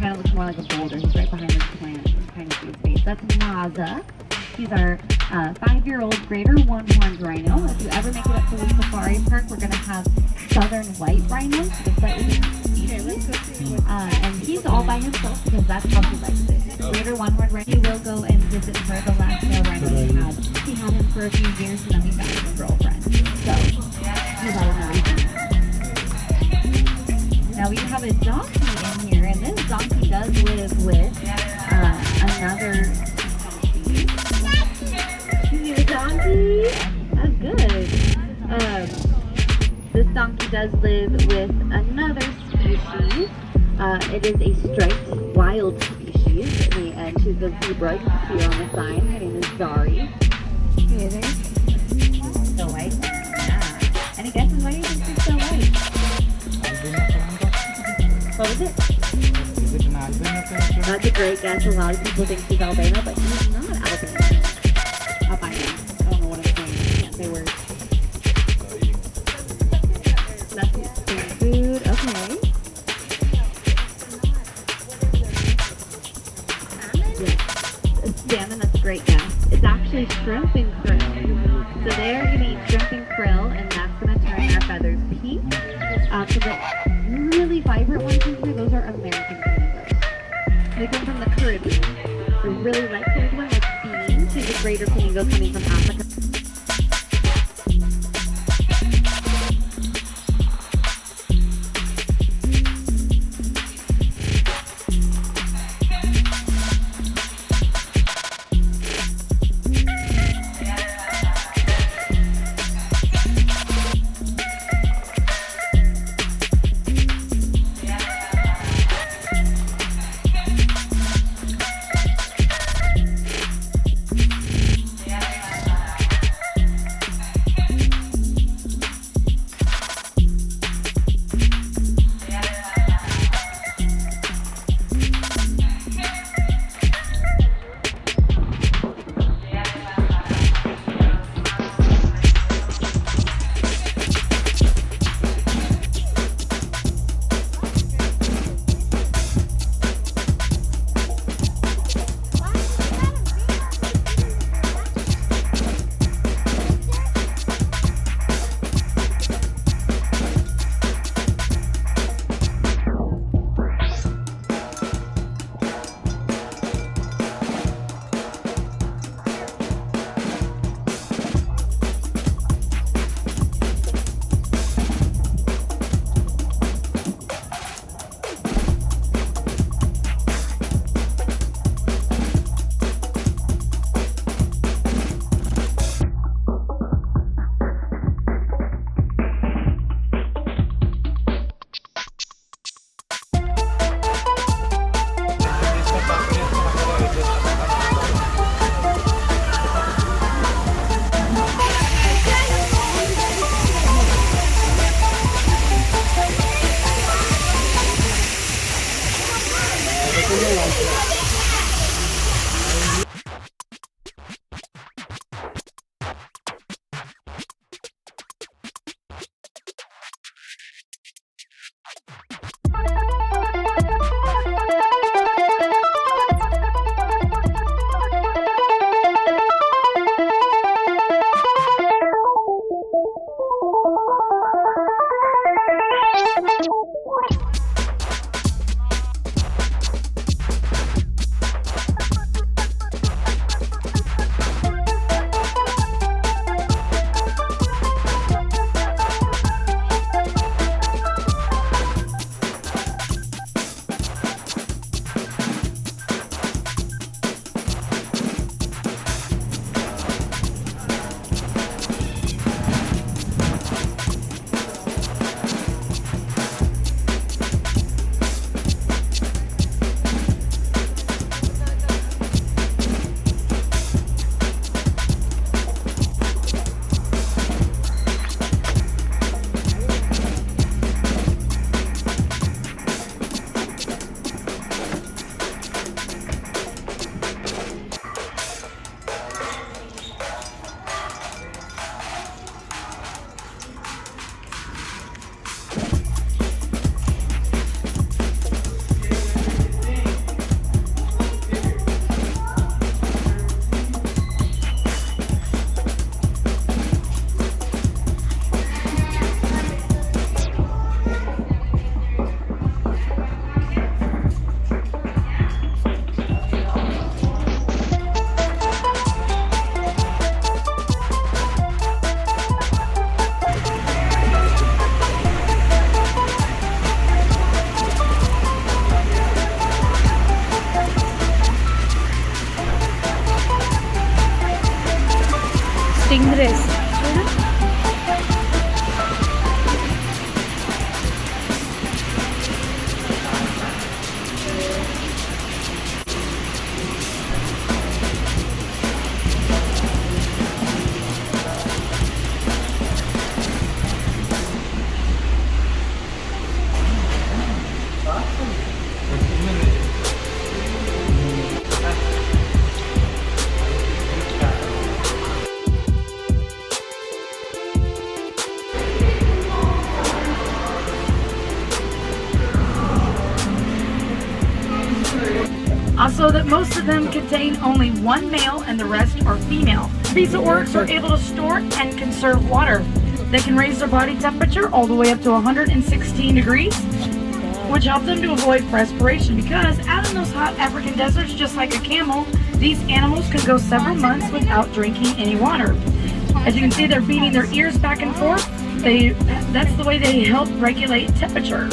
kind of looks more like a boulder. He's right behind this plant. You can kind of see his face. That's Maza. He's our 5-year-old greater one-horned rhino. If you ever make it up to the safari park, we're going to have southern white rhinos, the slightly different species. And he's all by himself because that's how he likes it. Greater one-horned rhino. He will go and visit her. The last male rhino he had him for a few years, and then he found his girlfriend. So he's all another thing. Now we have a donkey in here, and this donkey does live with another species. You need a donkey? That's good. This donkey does live with another species. It is a striped wild species, and she's a zebra. You can see her on the sign. Her name is Dari. Hey there. So white? Yeah. Any guesses why do you think she's so white? What was it? Is it an albino? That's a great guess. A lot of people think she's albino, but she's not albino. Albino. I don't know what I'm saying. I can't say words. That's food. Okay. Salmon, that's a great guess. It's actually shrimp and krill. So they're going to eat shrimp and krill, and that's going to turn their feathers pink. So the really vibrant ones in here, those are American flamingos. They come from the Caribbean. They're really light colored one, like beans. She's a greater flamingo coming from Africa. Stingrays. Also, that most of them contain only one male and the rest are female. These orcs are able to store and conserve water. They can raise their body temperature all the way up to 116 degrees, which helps them to avoid perspiration because out in those hot African deserts, just like a camel, these animals can go several months without drinking any water. As you can see, they're beating their ears back and forth. That's the way they help regulate temperature.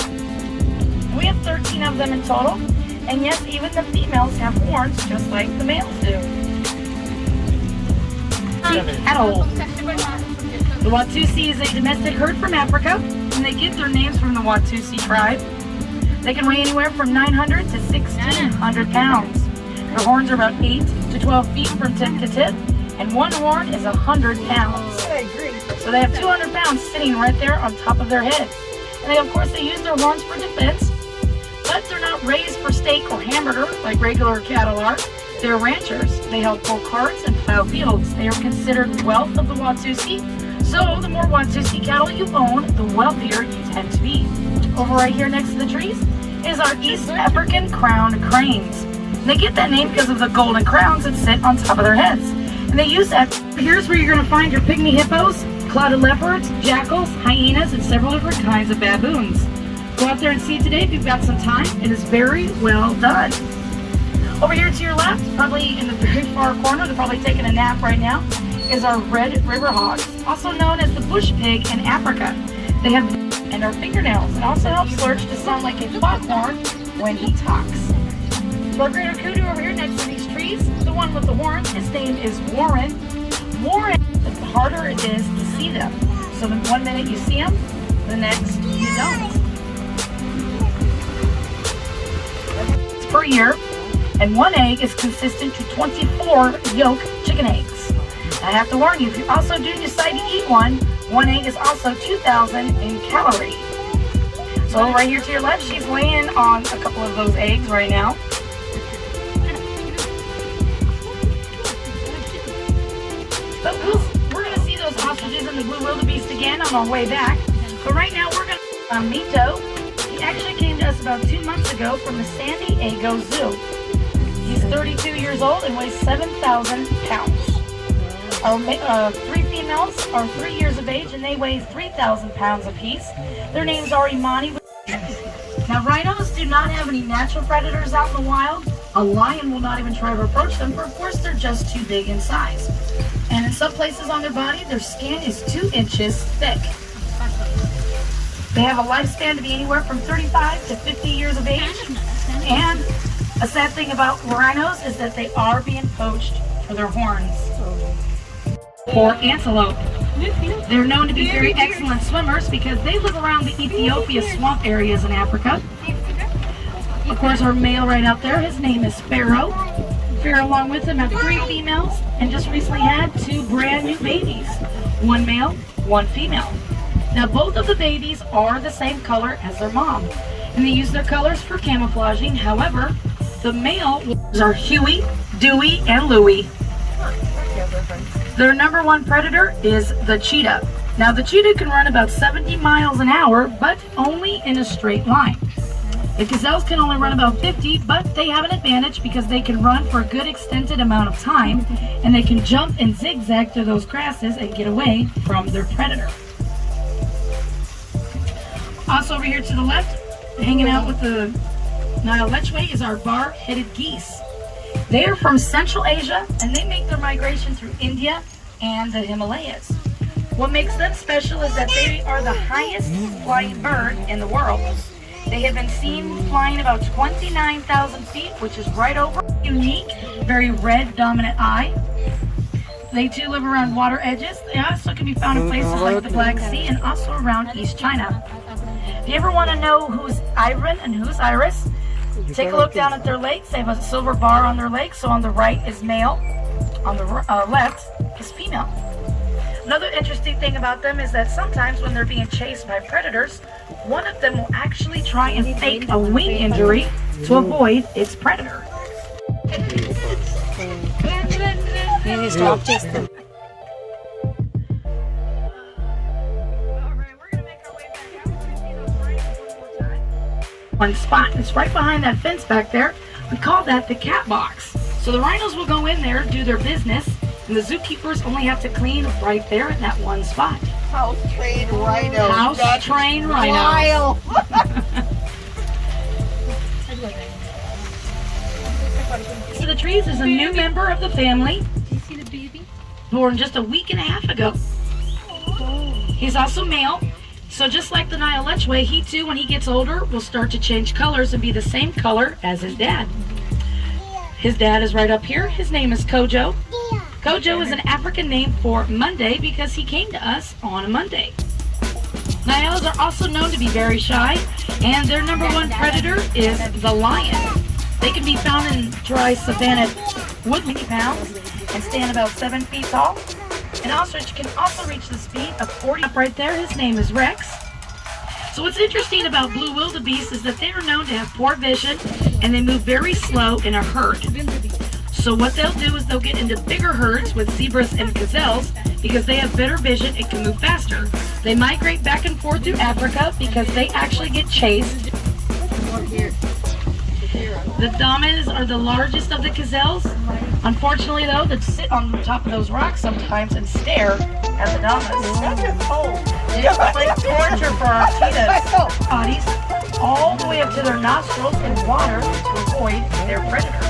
We have 13 of them in total. And yes, even the females have horns just like the males do. Cattle. The Watusi is a domestic herd from Africa, and they get their names from the Watusi tribe. They can weigh anywhere from 900 to 1,600 pounds. Their horns are about 8 to 12 feet from tip to tip, and one horn is 100 pounds. So they have 200 pounds sitting right there on top of their heads. And they, of course, they use their horns for defense. But they're not raised for steak or hamburger like regular cattle are. They're ranchers. They help pull carts and plow fields. They are considered wealth of the Watusi. So the more Watusi cattle you own, the wealthier you tend to be. Over right here next to the trees is our East African crowned cranes. They get that name because of the golden crowns that sit on top of their heads. And they use that. Here's where you're going to find your pygmy hippos, clouded leopards, jackals, hyenas, and several different kinds of baboons. Go out there and see today if you've got some time. It is very well done. Over here to your left, probably in the very far corner, they're probably taking a nap right now, is our red river hogs, also known as the bush pig in Africa. They have and our fingernails. It also helps Lurch to sound like a foghorn when he talks. Our greater kudu over here next to these trees, the one with the horns, his name is Warren. Warren, the harder it is to see them. So the one minute you see them, the next you don't. Per year, and one egg is consistent to 24 yolk chicken eggs. I have to warn you, if you also do decide to eat one egg is also 2,000 in calorie. So right here to your left, she's laying on a couple of those eggs right now. But we're going to see those ostriches and the blue wildebeest again on our way back. But right now we're going to Mito. He actually came to us about 2 months ago from the Sandiego Zoo. He's 32 years old and weighs 7,000 pounds. Our 3 females are 3 years of age and they weigh 3,000 pounds apiece. Their names are Imani. Now rhinos do not have any natural predators out in the wild. A lion will not even try to approach them, for of course they're just too big in size. And in some places on their body, their skin is 2 inches thick. They have a lifespan to be anywhere from 35 to 50 years of age. And a sad thing about rhinos is that they are being poached for their horns. For antelope. They're known to be very excellent swimmers because they live around the Ethiopia swamp areas in Africa. Of course, our male right out there, his name is Pharaoh. Pharaoh, along with him, have 3 females and just recently had 2 brand new babies. 1 male, 1 female. Now both of the babies are the same color as their mom, and they use their colors for camouflaging. However, the males are Huey, Dewey, and Louie. Their number 1 predator is the cheetah. Now the cheetah can run about 70 miles an hour, but only in a straight line. The gazelles can only run about 50, but they have an advantage because they can run for a good extended amount of time, and they can jump and zigzag through those grasses and get away from their predator. Also over here to the left, hanging out with the Nile lechwe is our bar-headed geese. They are from Central Asia and they make their migration through India and the Himalayas. What makes them special is that they are the highest flying bird in the world. They have been seen flying about 29,000 feet, which is right over unique, very red dominant eye. They too live around water edges. They also can be found in places like the Black Sea and also around East China. If you ever want to know who's Ivan and who's Iris, take a look down at their legs. They have a silver bar on their legs. So on the right is male, on the left is female. Another interesting thing about them is that sometimes when they're being chased by predators, one of them will actually try and fake a wing injury to avoid its predator. One spot, it's right behind that fence back there. We call that the cat box. So the rhinos will go in there, do their business, and the zookeepers only have to clean right there in that one spot. House-trained rhino. House-trained rhino. Wild. So the trees is a new member of the family. Do you see the baby? Born just a week and a half ago. He's also male. So just like the Nile Lechwe, he too, when he gets older, will start to change colors and be the same color as his dad. His dad is right up here. His name is Kojo. Kojo is an African name for Monday because he came to us on a Monday. Niles are also known to be very shy, and their number one predator is the lion. They can be found in dry savanna woodland pounds and stand about 7 feet tall. An ostrich can also reach the speed of 40. Up right there, his name is Rex. So what's interesting about blue wildebeest is that they are known to have poor vision and they move very slow in a herd. So what they'll do is they'll get into bigger herds with zebras and gazelles because they have better vision and can move faster. They migrate back and forth through Africa because they actually get chased. The damas are the largest of the gazelles. Unfortunately though, they sit on the top of those rocks sometimes and stare at the damas. That is cold. It's like torture for our cheetahs. Bodies all the way up to their nostrils in water to avoid their predator.